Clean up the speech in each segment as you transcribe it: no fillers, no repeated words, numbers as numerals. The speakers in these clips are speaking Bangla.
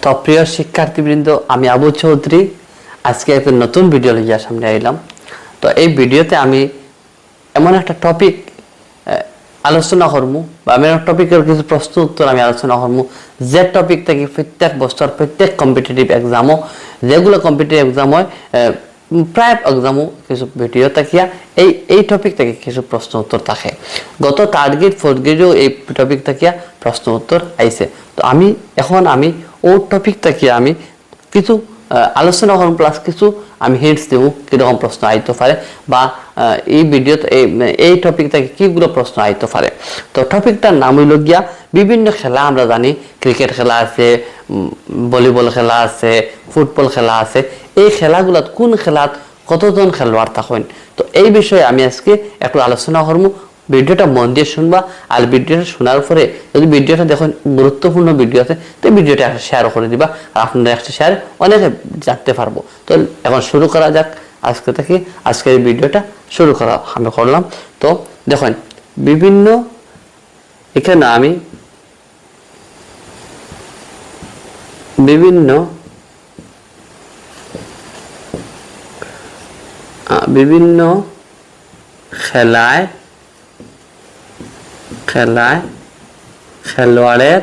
তো প্রিয় শিক্ষার্থীবৃন্দ, আমি আবু চৌধুরী আজকে একটা নতুন ভিডিও নিয়ে সামনে আইলাম। তো এই ভিডিওতে আমি এমন একটা টপিক আলোচনা করবো বা এমন একটা টপিকের কিছু প্রশ্ন উত্তর আমি আলোচনা করবো, যে টপিক থেকে প্রত্যেক বছর প্রত্যেক কম্পিটিটিভ এক্সামও, যেগুলো কম্পিটিটিভ এক্সাম হয় প্রায় এক্সামও কিছু ভিডিও থাকিয়া এই টপিক থেকে কিছু প্রশ্ন উত্তর থাকে। গত থার্ড গ্রেড ফোর্থ গ্রেডেও এই টপিক থাকিয়া প্রশ্ন উত্তর আইছে। তো আমি ও টপিক থাকিয়া আমি কিছু আলোচনা করব, প্লাস কিছু আমি হিন্টস দেব কিরকম প্রশ্ন আইতে পারে বা এই ভিডিওতে এই টপিক থেকে কিগুলো প্রশ্ন আইতে পারে। তো টপিকটার নাম হইল গিয়া বিভিন্ন খেলা। আমরা জানি ক্রিকেট খেলা আছে, ভলিবল খেলা আছে, ফুটবল খেলা আছে। এই খেলাগুলাত কোন খেলাত কতজন খেলোয়াড় থাকেন, তো এই বিষয়ে আমি আজকে একটু আলোচনা করবো। ভিডিওটা মন দিয়ে শুনবা, আর ভিডিওটা শোনার পরে যদি ভিডিওটা দেখেন গুরুত্বপূর্ণ ভিডিও আছে, তো ভিডিওটা একটা শেয়ার করে দিবা, আর আপনারা একটা শেয়ার অনেকে জানতে পারবো। তো এখন শুরু করা যাক। আজকে থেকে আজকের এই ভিডিওটা শুরু করা আমি করলাম। তো দেখেন বিভিন্ন এখানে আমি বিভিন্ন খেলায় খেলোয়াড়ের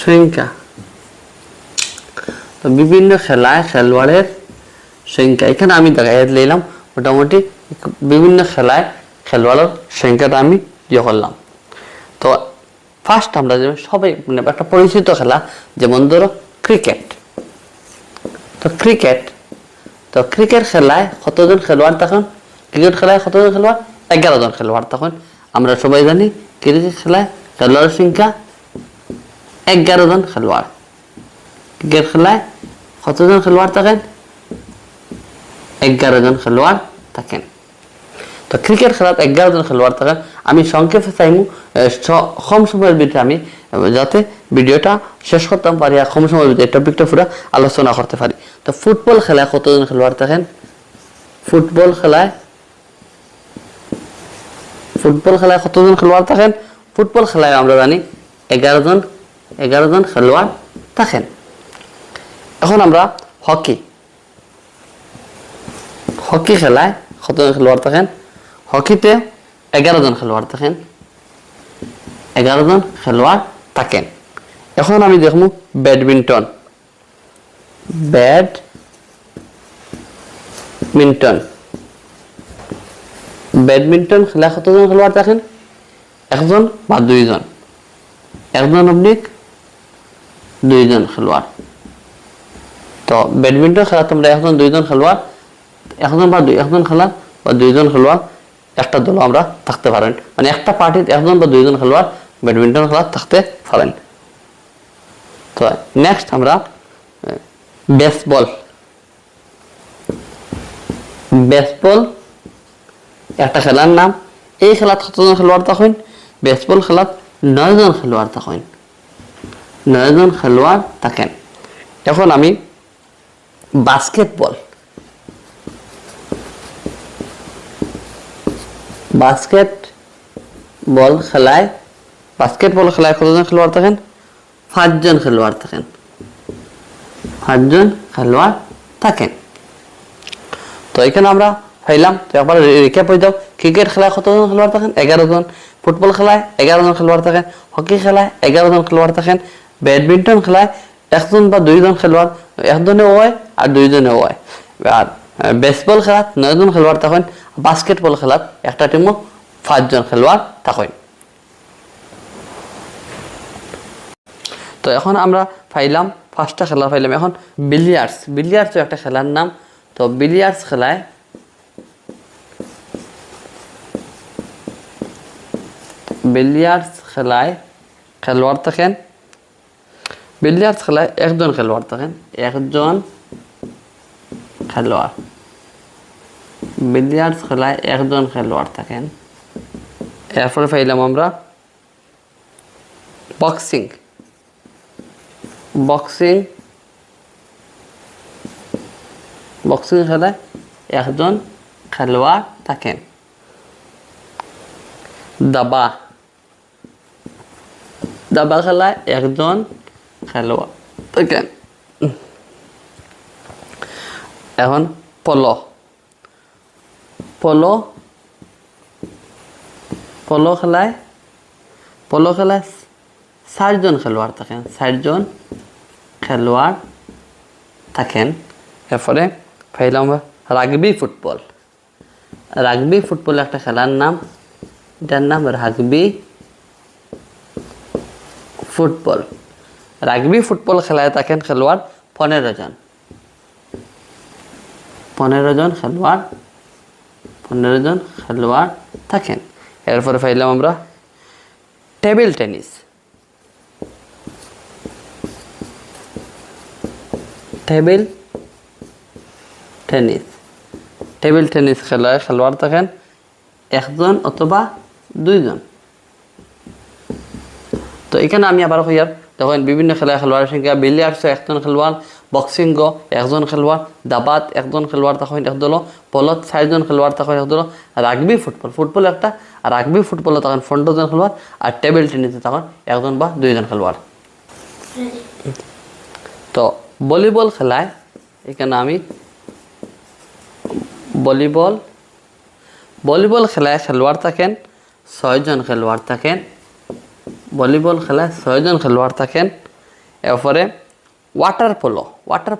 সংখ্যা। তো বিভিন্ন খেলায় খেলোয়াড়ের সংখ্যা এখানে আমি দেখাই নিলাম। মোটামুটি বিভিন্ন খেলায় খেলোয়াড়ের সংখ্যাটা আমি ইয়ে করলাম। তো ফার্স্ট আমরা যেমন সবাই মানে একটা পরিচিত খেলা, যেমন ধরো ক্রিকেট। তো ক্রিকেট খেলায় কতজন খেলোয়াড় তখন? ক্রিকেট খেলায় কতজন খেলোয়াড়? 11 জন খেলোয়াড় তখন। আমরা সবাই জানি ক্রিকেট খেলায় খেলোয়াড়ের সংখ্যা 11 জন খেলোয়াড়। ক্রিকেট খেলায় কতজন খেলোয়াড় থাকেন? 11 জন খেলোয়াড় থাকেন। তো ক্রিকেট খেলাত 11 জন খেলোয়াড় থাকেন। আমি সংক্ষেপে চাইমু কম সময়ের ভিতরে আমি যাতে ভিডিওটা শেষ করতে পারি, আর কম সময়ের ভিতরে টপিকটা পুরো আলোচনা করতে পারি। তো ফুটবল খেলায় কতজন খেলোয়াড় থাকেন? ফুটবল খেলায় কতজন খেলোয়াড় থাকেন? ফুটবল খেলায় আমরা জানি 11 জন খেলোয়াড় থাকেন। এখন আমরা হকি খেলায় কতজন খেলোয়াড় থাকেন? হকিতে 11 জন খেলোয়াড় থাকেন। 11 জন খেলোয়াড় থাকেন। এখন আমি দেখবো ব্যাডমিন্টন খেলায় কতজন খেলোয়াড় থাকেন? 1 জন বা 2 জন? 1 জন অবলিক 2 জন খেলোয়াড়। তো ব্যাডমিন্টন খেলা তোমরা 1 জন 2 জন খেলোয়াড়, 1 জন বা 1 জন খেলা বা 2 জন খেলোয়াড় একটা দল আমরা থাকতে পারেন, মানে একটা পার্টিতে 1 জন বা 2 জন খেলোয়াড় ব্যাডমিন্টন খেলা থাকতে পারেন। তো নেক্সট আমরা বেসবল একটা খেলার নাম। এই খেলাত কতজন খেলোয়াড় থাকেন? বেসবল খেলাত 9 জন খেলোয়াড় থাকেন। 9 জন খেলোয়াড় থাকেন। এখন আমি বাস্কেটবল খেলায় কতজন খেলোয়াড় থাকেন? 5 জন খেলোয়াড় থাকেন। 5 জন খেলোয়াড় থাকেন। তো এখানে আমরা পাইলাম। তো একবার রিক্যাপ হয়ে যাও। ক্রিকেট খেলায় কতজন খেলোয়াড় থাকেন? 11 জন। ফুটবল খেলায় 11 জন খেলোয়াড় থাকেন। হকি খেলায় 11 জন খেলোয়াড় থাকেন। ব্যাডমিন্টন খেলায় 1 জন বা 2 জন খেলোয়াড়, 1 জনেও হয় আর 2 জনেও হয়। আর বেসবল খেলাত 9 জন খেলোয়াড় থাকেন। বাস্কেটবল খেলাত একটা টিমও 5 জন খেলোয়াড় থাকেন। তো এখন আমরা পাইলাম পাঁচটা খেলা পাইলাম। এখন বিলিয়ার্ডস একটা খেলার নাম। তো বিলিয়ার্ডস খেলায় খেলোয়াড় থাকেন। বিলিয়ার্ডস খেলায় 1 জন খেলোয়াড় থাকেন। 1 জন খেলোয়াড়। বিলিয়ার্ডস খেলায় 1 জন খেলোয়াড় থাকেন। এরপরে পাইলাম আমরা বক্সিং খেলায় 1 জন খেলোয়াড় থাকেন। দাবা দাবা খেলায় একজন খেলোয়াড় থাকেন। এখন পলো পলো পলো খেলায় 4জন খেলোয়াড় থাকেন, 4জন খেলোয়াড় থাকেন। এরপরে ফাইলাম রাগবি ফুটবল। রাগবি ফুটবল একটা খেলার নাম, এটার নাম রাগবি ফুটবল। রাগবি ফুটবল খেলায় থাকেন খেলোয়াড় 15 জন। 15 জন খেলোয়াড় 15 জন খেলোয়াড় থাকেন। এরপরে পাইলাম আমরা table tennis. Table tennis table tennis খেলায় খেলোয়াড় থাকেন 1 জন অথবা 2 জন। তো এখানে আমি আবার কইয়ার দেখেন বিভিন্ন খেলায় খেলোয়াড়ের সংখ্যা বিলিয়ার্ডস 1 জন খেলোয়াড়, বক্সিং 1 জন খেলোয়াড়, দাবাত 1 জন খেলোয়াড় তখন এক দল, পলত 4 জন খেলোয়াড় তখন এক দল, রাগবি ফুটবল একটা, আর রাগবি ফুটবলে তখন 15 জন খেলোয়াড়, আর টেবিল টেনিসে তখন 1 জন বা 2 জন খেলোয়াড়। তো ভলিবল খেলায় এখানে আমি ভলিবল খেলায় খেলোয়াড় থাকেন 6 জন খেলোয়াড় থাকেন। ভলিবল খেলায় 6 জন খেলোয়াড় থাকেন। এরপরে ওয়াটার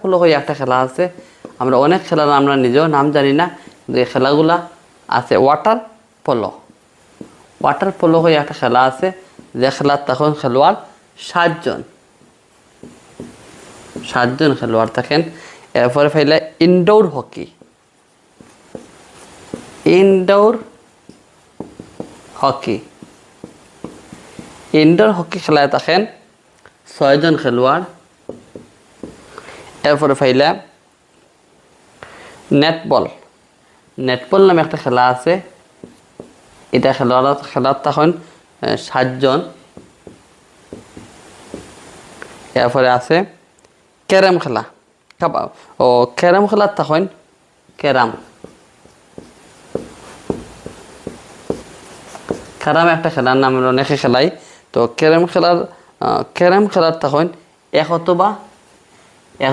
পোলো হয়ে একটা খেলা আছে, আমরা অনেক খেলার আমরা নিজেও নাম জানি না, যে খেলাগুলা আছে ওয়াটার পোলো হয়ে একটা খেলা আছে, যে খেলার তখন খেলোয়াড় 7 জন খেলোয়াড় থাকেন। এরপরে ফাইলে ইনডোর হকি খেলায় থাকেন 6 জন খেলোয়াড়। এরপরে ফাইলা নেটবল নামে একটা খেলা আছে, এটা খেলার তখন 7 জন। এরপরে আছে ক্যারাম খেলা। ক্যারাম খেলার তখন ক্যারাম একটা খেলার নাম আমরা অনেকে খেলাই। তো ক্যারাম খেলার তখন 1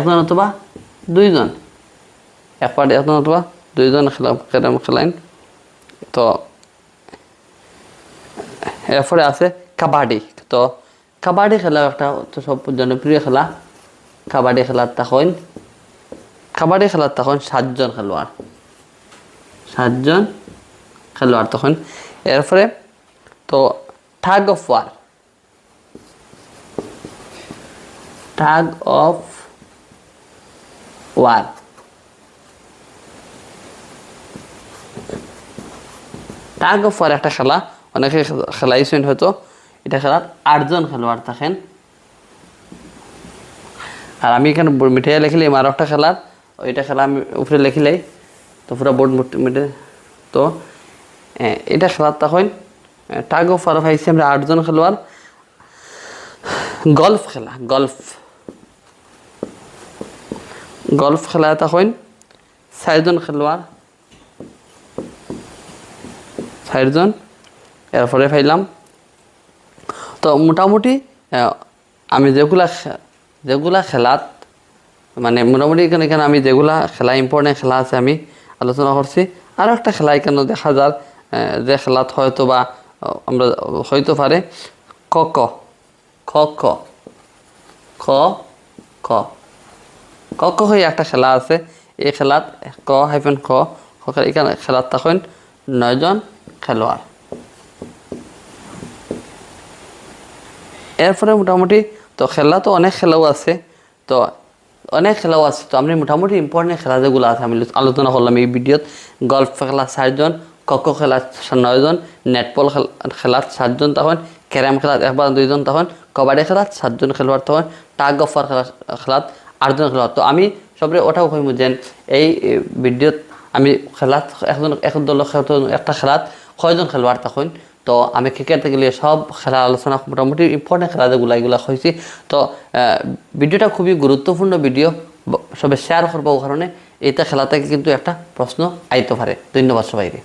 জন অথবা 2 জন, এক পার্টি 1 জন অথবা 2 জন ক্যারাম খেলাইন। তো এরপরে আছে কাবাডি। তো কাবাডি খেলা একটা তো সব জনপ্রিয় খেলা। কাবাডি খেলার তখন 7 জন খেলোয়াড় তখন। এরপরে তো tug of war tug of war একটা খেলা, অনেকে খেলাইছেন হয়তো। এটা খেলার 8 জন খেলোয়াড় থাকেন। আর আমি এখানে মিঠাইয়া লিখিলাম আর একটা খেলার, ওইটা খেলা আমি উপরে লিখিলাই, তো পুরো বোর্ড মিটে। তো এটা খেলার তখন টাগ অফ ওয়ার পাইছি আমরা 8 জন খেলোয়াড়। গল্ফ খেলায় তখন 4 জন খেলোয়াড় 4 জন। এরপরে পাইলাম তো মোটামুটি আমি যেগুলা খেলাত মানে মোটামুটি এখানে আমি যেগুলা খেলা ইম্পর্টেন্ট খেলা আছে আমি আলোচনা করছি। আরও একটা খেলা এখানে দেখা যার যে খেলাত হয়তো বা আমরা হইতে পারে খ হয়ে একটা খেলা আছে। এই খেলাত এখানে খেলাত তখন 9 জন খেলোয়াড়। এরপরে মোটামুটি তো খেলা তো অনেক খেলাও আছে, তো আমি মোটামুটি ইম্পর্টেন্ট খেলা যেগুলো আছে আমি আলোচনা করলাম এই ভিডিওত। গল্ফ খেলা 4 জন, কক খেলা 9 জন, নেটবল খেলাত 7 জন তখন, ক্যারাম খেলাত 1 বা 2 জন তখন, কবাডি খেলাত 7 জন খেলোয়াড় তখন, টাগ অফ ওয়ার খেলাত 8 জন খেলোয়াড়। তো আমি সবরে ওটাও কইমু যেন এই ভিডিওত আমি খেলাত এক দল একটা খেলাত 6 জন খেলোয়াড় তখন। তো আমি ক্রিকেট গেলে সব খেলা আলোচনা মোটামুটি ইম্পর্টেন্ট খেলা যেগুলো এগুলো হয়েছি। তো ভিডিওটা খুবই গুরুত্বপূর্ণ ভিডিও, সবে শেয়ার করবো কারণে এটা খেলা থেকে কিন্তু একটা প্রশ্ন আইতে পারে। ধন্যবাদ সবাইকে।